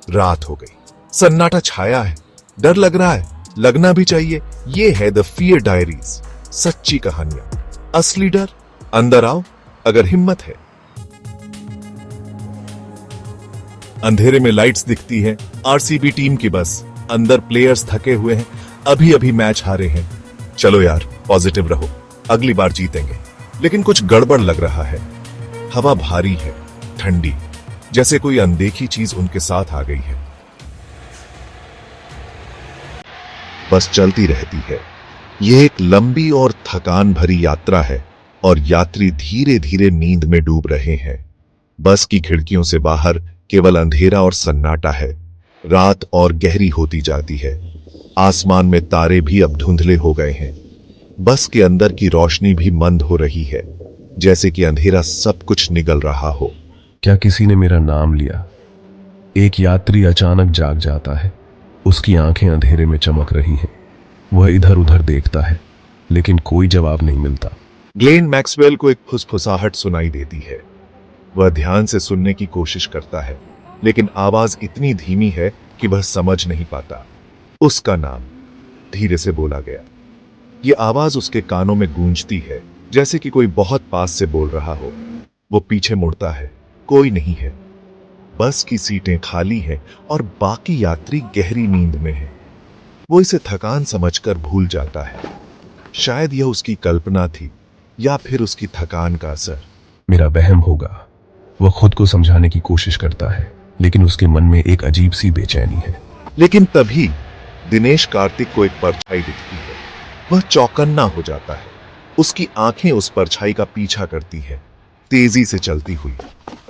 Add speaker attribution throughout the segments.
Speaker 1: रात हो गई, सन्नाटा छाया है, डर लग रहा है, लगना भी चाहिए। ये है द फियर डायरीज, सच्ची कहानियां, असली डर। अंदर आओ अगर हिम्मत है। अंधेरे में लाइट्स दिखती है, आरसीबी टीम की बस। अंदर प्लेयर्स थके हुए हैं, अभी अभी मैच हारे हैं। चलो यार, पॉजिटिव रहो, अगली बार जीतेंगे। लेकिन कुछ गड़बड़ लग रहा है। हवा भारी है, ठंडी, जैसे कोई अनदेखी चीज उनके साथ आ गई है। बस चलती रहती है। यह एक लंबी और थकान भरी यात्रा है और यात्री धीरे धीरे नींद में डूब रहे हैं। बस की खिड़कियों से बाहर केवल अंधेरा और सन्नाटा है। रात और गहरी होती जाती है। आसमान में तारे भी अब धुंधले हो गए हैं। बस के अंदर की रोशनी भी मंद हो रही है, जैसे कि अंधेरा सब कुछ निगल रहा हो।
Speaker 2: क्या किसी ने मेरा नाम लिया? एक यात्री अचानक जाग जाता है। उसकी आंखें अंधेरे में चमक रही हैं। वह इधर उधर देखता है, लेकिन कोई जवाब नहीं मिलता।
Speaker 1: ग्लेन मैक्सवेल को एक फुसफुसाहट सुनाई देती है। वह ध्यान से सुनने की कोशिश करता है, लेकिन आवाज इतनी धीमी है कि वह समझ नहीं पाता। उसका नाम धीरे से बोला गया। यह आवाज उसके कानों में गूंजती है, जैसे कि कोई बहुत पास से बोल रहा हो। वो पीछे मुड़ता है, कोई नहीं है। बस की सीटें खाली हैं और बाकी यात्री गहरी नींद में हैं। वो इसे थकान समझकर भूल जाता है। शायद यह उसकी कल्पना थी या फिर उसकी थकान का असर।
Speaker 2: मेरा वहम होगा। वह खुद को समझाने की कोशिश करता है, लेकिन उसके मन में एक अजीब सी बेचैनी है।
Speaker 1: लेकिन तभी दिनेश कार्तिक को एक परछाई दिखती है। वह चौकन्ना हो जाता है। उसकी आंखें उस परछाई का पीछा करती है, तेजी से चलती हुई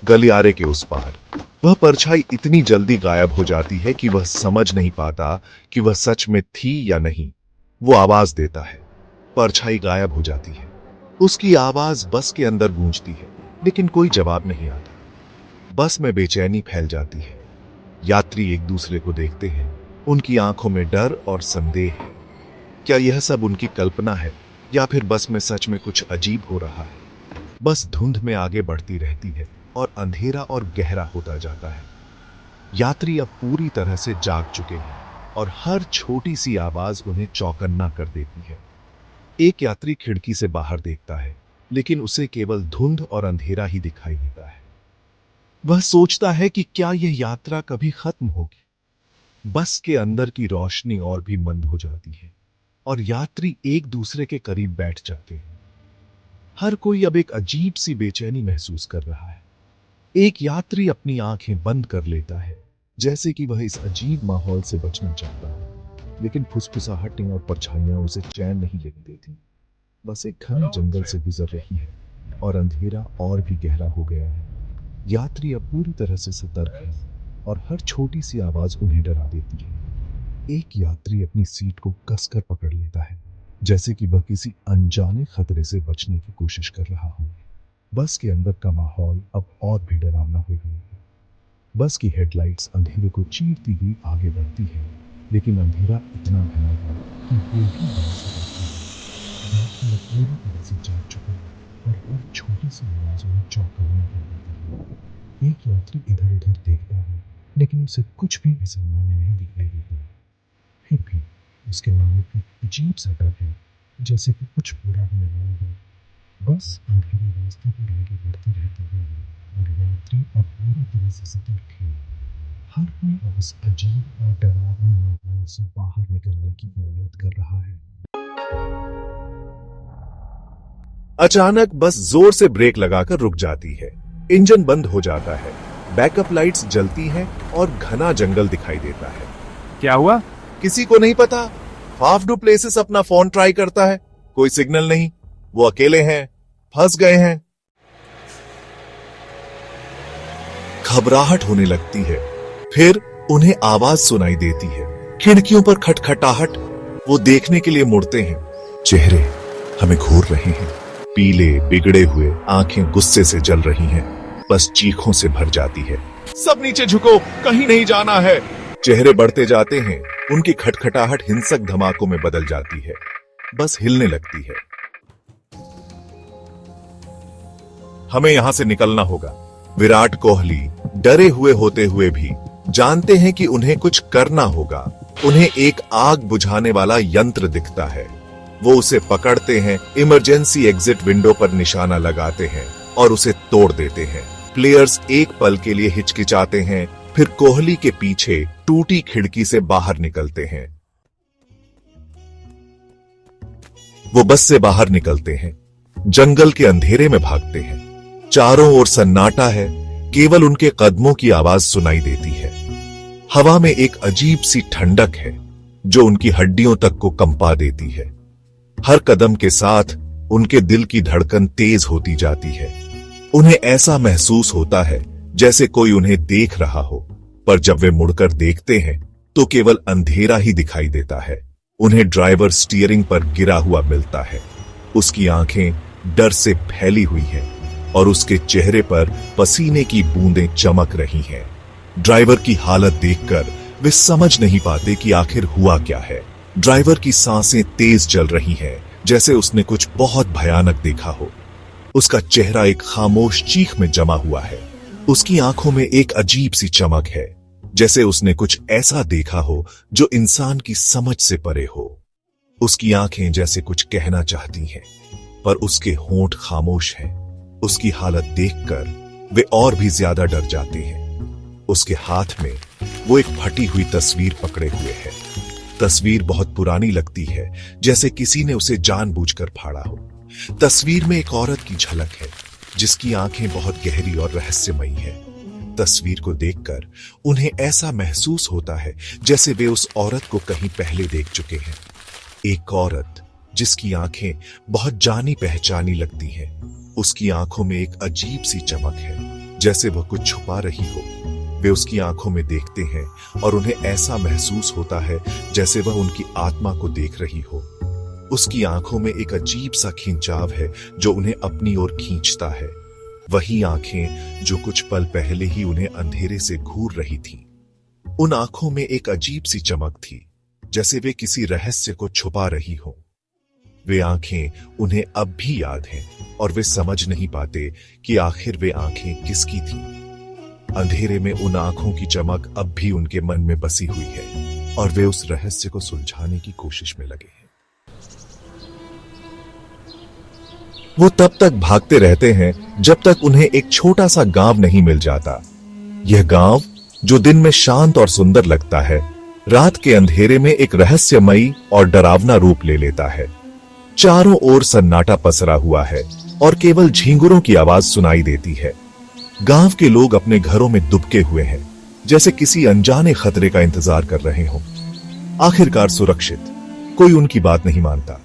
Speaker 1: गलियारे के उस पार। वह परछाई इतनी जल्दी गायब हो जाती है कि वह समझ नहीं पाता कि वह सच में थी या नहीं। वो आवाज देता है, परछाई गायब हो जाती है। उसकी आवाज बस के अंदर गूंजती है, लेकिन कोई जवाब नहीं आता। बस में बेचैनी फैल जाती है। यात्री एक दूसरे को देखते हैं। उनकी आंखों में डर और संदेह है। क्या यह सब उनकी कल्पना है या फिर बस में सच में कुछ अजीब हो रहा है? बस धुंध में आगे बढ़ती रहती है और अंधेरा और गहरा होता जाता है। यात्री अब पूरी तरह से जाग चुके हैं और हर छोटी सी आवाज उन्हें चौकन्ना कर देती है। एक यात्री खिड़की से बाहर देखता है, लेकिन उसे केवल धुंध और अंधेरा ही दिखाई देता है। वह सोचता है कि क्या यह यात्रा कभी खत्म होगी। बस के अंदर की रोशनी और भी मंद हो जाती है और यात्री एक दूसरे के करीब बैठ जाते हैं। हर कोई अब एक अजीब सी बेचैनी महसूस कर रहा है। एक यात्री अपनी आंखें बंद कर लेता है, जैसे कि वह इस अजीब माहौल से बचना चाहता है। लेकिन फुसफुसाहटें और परछाइयां उसे चैन नहीं लेने देती। बस एक घने जंगल से गुजर रही है और अंधेरा और भी गहरा हो गया है। यात्री अब पूरी तरह से सतर्क है और हर छोटी सी आवाज उन्हें डरा देती है। एक यात्री अपनी सीट को कसकर पकड़ लेता है, जैसे कि वह किसी अनजाने खतरे से बचने की कोशिश कर रहा हो। बस के अंदर का माहौल अब और भी डरावना हो गया है। बस की हेडलाइट्स अंधेरे को चीरती हुई आगे बढ़ती है, लेकिन अंधेरा इतना घना है कि कोई भी नहीं सकता। यात्री अब पूरी तरह से जाग चुके हैं और हर छोटी सी आवाज उन्हें चौंकाने कर देती है। एक यात्री इधर उधर देखता है, लेकिन उसे कुछ भी मुसलमान नहीं दिखाई देता। फिर भी उसके मन में एक अजीब सा डर है, जैसे कि कुछ बुरा होने वाला है। बस अंधेरे रास्ते पर आगे बढ़ते रहते हैं और यात्री अब पूरी तरह से सतर्क है। हर कोई अब उस अजीब और डरावनी माहौल से बाहर निकलने की उम्मीद कर रहा है। अचानक बस जोर से ब्रेक लगाकर रुक जाती है। इंजन बंद हो जाता है। बैकअप लाइट्स जलती हैं और घना जंगल दिखाई देता है।
Speaker 3: क्या हुआ?
Speaker 1: किसी को नहीं पता। फाफ डू प्लेसेस अपना फोन ट्राई करता है, कोई सिग्नल नहीं। वो अकेले हैं, फंस गए हैं। घबराहट होने लगती है। फिर उन्हें आवाज सुनाई देती है, खिड़कियों पर खटखटाहट। वो देखने के लिए मुड़ते हैं। चेहरे हमें घूर रहे हैं, पीले बिगड़े हुए, आंखें गुस्से से जल रही हैं। बस चीखों से भर जाती है। सब नीचे झुको, कहीं नहीं जाना है। चेहरे बढ़ते जाते हैं। उनकी खटखटाहट हिंसक धमाकों में बदल जाती है। बस हिलने लगती है। हमें यहां से निकलना होगा। विराट कोहली डरे हुए होते हुए भी जानते हैं कि उन्हें कुछ करना होगा। उन्हें एक आग बुझाने वाला यंत्र दिखता है। वो उसे पकड़ते हैं, इमरजेंसी एग्जिट विंडो पर निशाना लगाते हैं और उसे तोड़ देते हैं। प्लेयर्स एक पल के लिए हिचकिचाते हैं, फिर कोहली के पीछे टूटी खिड़की से बाहर निकलते हैं। वो बस से बाहर निकलते हैं, जंगल के अंधेरे में भागते हैं। चारों ओर सन्नाटा है, केवल उनके कदमों की आवाज सुनाई देती है। हवा में एक अजीब सी ठंडक है जो उनकी हड्डियों तक को कंपा देती है। हर कदम के साथ उनके दिल की धड़कन तेज होती जाती है। उन्हें ऐसा महसूस होता है जैसे कोई उन्हें देख रहा हो, पर जब वे मुड़कर देखते हैं तो केवल अंधेरा ही दिखाई देता है। उन्हें ड्राइवर स्टीयरिंग पर गिरा हुआ मिलता है। उसकी आंखें डर से फैली हुई हैं और उसके चेहरे पर पसीने की बूंदें चमक रही हैं। ड्राइवर की हालत देखकर वे समझ नहीं पाते कि आखिर हुआ क्या है। ड्राइवर की सांसें तेज चल रही हैं, जैसे उसने कुछ बहुत भयानक देखा हो। उसका चेहरा एक खामोश चीख में जमा हुआ है। उसकी आंखों में एक अजीब सी चमक है, जैसे उसने कुछ ऐसा देखा हो जो इंसान की समझ से परे हो। उसकी आंखें जैसे कुछ कहना चाहती हैं, पर उसके होंठ खामोश हैं। उसकी हालत देखकर वे और भी ज्यादा डर जाते हैं। उसके हाथ में वो एक फटी हुई तस्वीर पकड़े हुए है। तस्वीर बहुत पुरानी लगती है, जैसे किसी ने उसे जानबूझकर फाड़ा हो। तस्वीर में एक औरत की झलक है, जिसकी आंखें बहुत गहरी और रहस्यमयी है। तस्वीर को देखकर उन्हें ऐसा महसूस होता है जैसे वे उस औरत को कहीं पहले देख चुके हैं। एक औरत जिसकी आंखें बहुत जानी पहचानी लगती हैं। उसकी आंखों में एक अजीब सी चमक है, जैसे वह कुछ छुपा रही हो। वे उसकी आंखों में देखते हैं और उन्हें ऐसा महसूस होता है जैसे वह उनकी आत्मा को देख रही हो। उसकी आंखों में एक अजीब सा खिंचाव है जो उन्हें अपनी ओर खींचता है। वही आंखें जो कुछ पल पहले ही उन्हें अंधेरे से घूर रही थीं। उन आंखों में एक अजीब सी चमक थी, जैसे वे किसी रहस्य को छुपा रही हो। वे आंखें उन्हें अब भी याद हैं और वे समझ नहीं पाते कि आखिर वे आंखें किसकी थीं। अंधेरे में उन आंखों की चमक अब भी उनके मन में बसी हुई है और वे उस रहस्य को सुलझाने की कोशिश में लगे हैं। वो तब तक भागते रहते हैं जब तक उन्हें एक छोटा सा गांव नहीं मिल जाता। यह गांव, जो दिन में शांत और सुंदर लगता है, रात के अंधेरे में एक रहस्यमयी और डरावना रूप ले लेता है। चारों ओर सन्नाटा पसरा हुआ है और केवल झींगुरों की आवाज सुनाई देती है। गांव के लोग अपने घरों में दुबके हुए हैं, जैसे किसी अनजाने खतरे का इंतजार कर रहे हों। आखिरकार सुरक्षित। कोई उनकी बात नहीं मानता।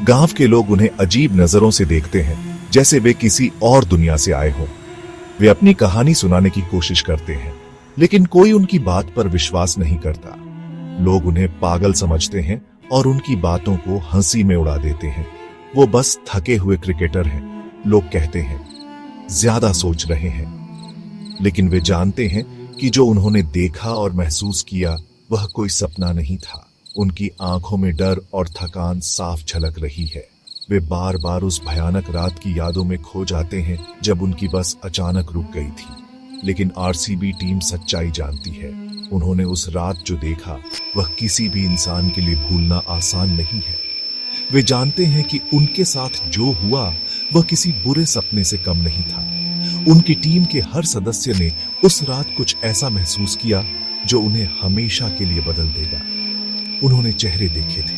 Speaker 1: गांव के लोग उन्हें अजीब नजरों से देखते हैं, जैसे वे किसी और दुनिया से आए हों। वे अपनी कहानी सुनाने की कोशिश करते हैं, लेकिन कोई उनकी बात पर विश्वास नहीं करता। लोग उन्हें पागल समझते हैं और उनकी बातों को हंसी में उड़ा देते हैं। वो बस थके हुए क्रिकेटर हैं, लोग कहते हैं, ज्यादा सोच रहे हैं। लेकिन वे जानते हैं कि जो उन्होंने देखा और महसूस किया वह कोई सपना नहीं था। उनकी आंखों में डर और थकान साफ झलक रही है। वे बार बार उस भयानक रात की यादों में खो जाते हैं जब उनकी बस अचानक रुक गई थी। लेकिन आरसीबी टीम सच्चाई जानती है। उन्होंने उस रात जो देखा वह किसी भी इंसान के लिए भूलना आसान नहीं है। वे जानते हैं कि उनके साथ जो हुआ वह किसी बुरे सपने से कम नहीं था। उनकी टीम के हर सदस्य ने उस रात कुछ ऐसा महसूस किया जो उन्हें हमेशा के लिए बदल देगा। उन्होंने चेहरे देखे थे,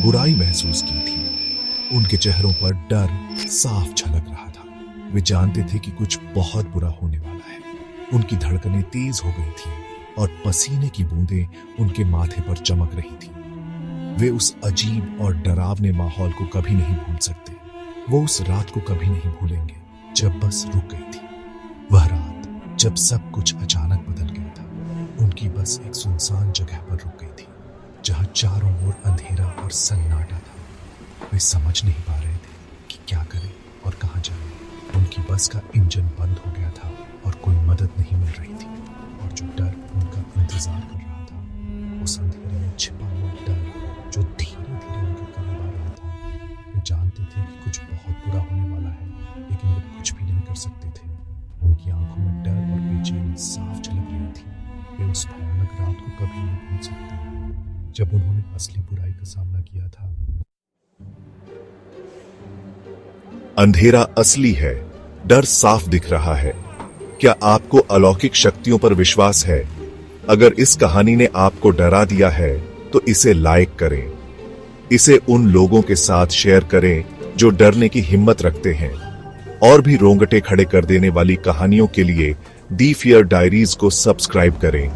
Speaker 1: बुराई महसूस की थी। उनके चेहरों पर डर साफ झलक रहा था। वे जानते थे कि कुछ बहुत बुरा होने वाला है। उनकी धड़कनें तेज हो गई थीं और पसीने की बूंदें उनके माथे पर चमक रही थीं। वे उस अजीब और डरावने माहौल को कभी नहीं भूल सकते। वो उस रात को कभी नहीं भूलेंगे जब बस रुक गई थी। वह रात जब सब कुछ अचानक बदल गया था। उनकी बस एक सुनसान जगह पर रुक गई थी, जहां चारों ओर अंधेरा और सन्नाटा था। वे समझ नहीं पा रहे थे कि क्या करें और कहां जाएं। उनकी बस का इंजन बंद हो गया था और कोई मदद नहीं मिल रही थी। और जो डर उनका इंतजार कर रहा था, उस अंधेरे में छिपा हुआ डर जो धीरे धीरे उनके करीब आ रहा था। वे जानते थे कि कुछ बहुत बुरा होने वाला है, लेकिन वे कुछ भी नहीं कर सकते थे। उनकी आंखों में डर और बेचैनी साफ झलक रही थी।
Speaker 3: वे उस भयानक रात को कभी नहीं भूल सकते जब उन्होंने असली बुराई का सामना किया था।
Speaker 1: अंधेरा असली है, डर साफ दिख रहा है। क्या आपको अलौकिक शक्तियों पर विश्वास है? अगर इस कहानी ने आपको डरा दिया है तो इसे लाइक करें, इसे उन लोगों के साथ शेयर करें जो डरने की हिम्मत रखते हैं। और भी रोंगटे खड़े कर देने वाली कहानियों के लिए दी फियर डायरीज को सब्सक्राइब करें।